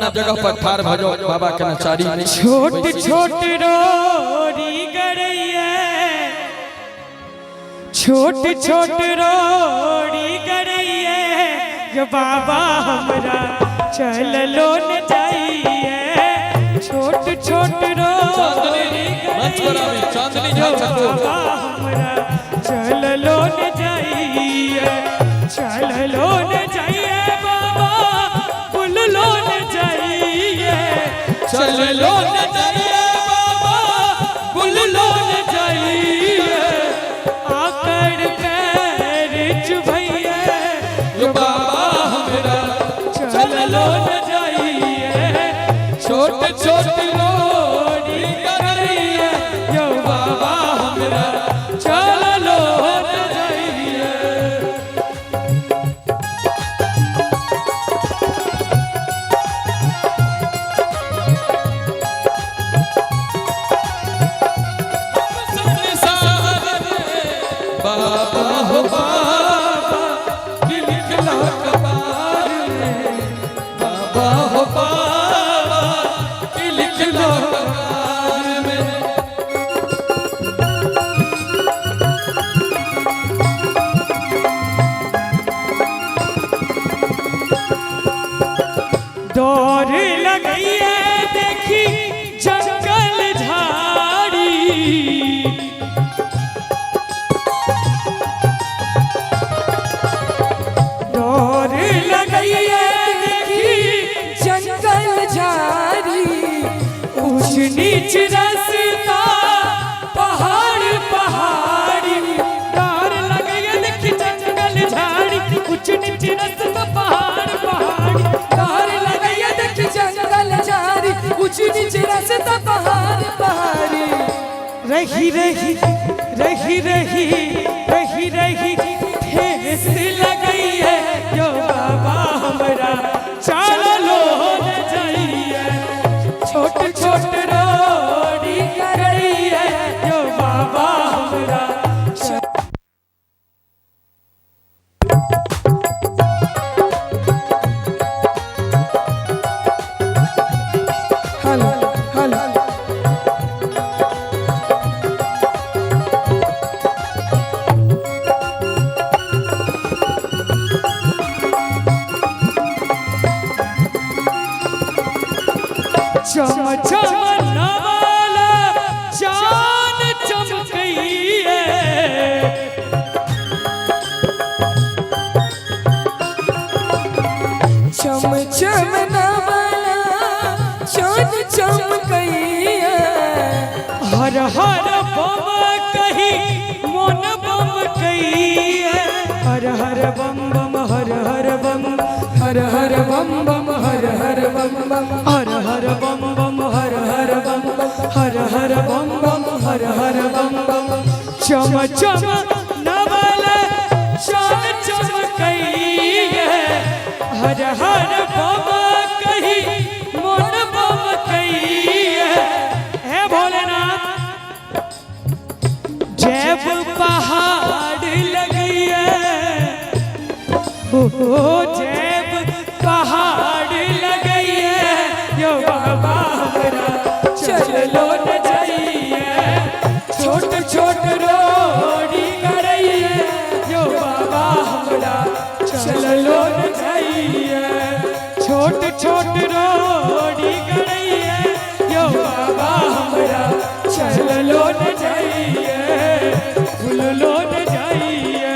जगह पर ठार भजो बाबा के नचारी में छोट छोट रोरी गड़ैया छोट छोट रोरी गड़ैया जो बाबा हमरा चललो न जाइए छोट छोट रोरी गड़ैया बाबा हमरा चललो न जाइए चललो न जाइए बाबा बुललो न जाइए चललो न जाइए बाबा बुललो न जाइए आकर पैर चुभैया जो बाबा हमरा चललो न जाइए छोट छोट रोरी गड़ैया जो बाबा हमरा चललो न जाइए बाबा हो बाबा लिखला कपार में बाबा हो बाबा लिखला कपार में दौड़ लगी है देखी जंगल झाड़ी नीच रास्ता पहाड़ पहाड़ी डर लगे देखी जंगल झाड़ी ऊंच नीच रास्ता पहाड़ पहाड़ी डर लगे देखी जंगल झाड़ी ऊंच नीच रास्ता पहाड़ पहाड़ी रही रही रही रही रही रही ठेस लगई है जो बाबा हमरा चलो न जाइए छोट छोट रोरी गड़ैया जो बाबा हमरा हेलो हेलो चम चम नवाला जान चमकइए चम चम नवाला चांद चमकइया हर हर बम कही मन बम कइए हर हर बम बम हर हर बम हर हर बम बम हर हर बम बम हर हर बम बम हर हर बम हर हर बम बम हर हर बम बम चम चम नवाला चांद चमकइए हर हर बम कही मन बम कइए हे भोलेनाथ जब पहाड़ लगिए ओ जब पहाड़ लगिए यो बाबा हमरा चलो न जाइए छोट छोट रोरी गड़ैया यो बाबा हमरा चलो न जाइए छोट छोट रोरी गड़ैया यो बाबा हमरा चलो न जाइए भूलो न जाइए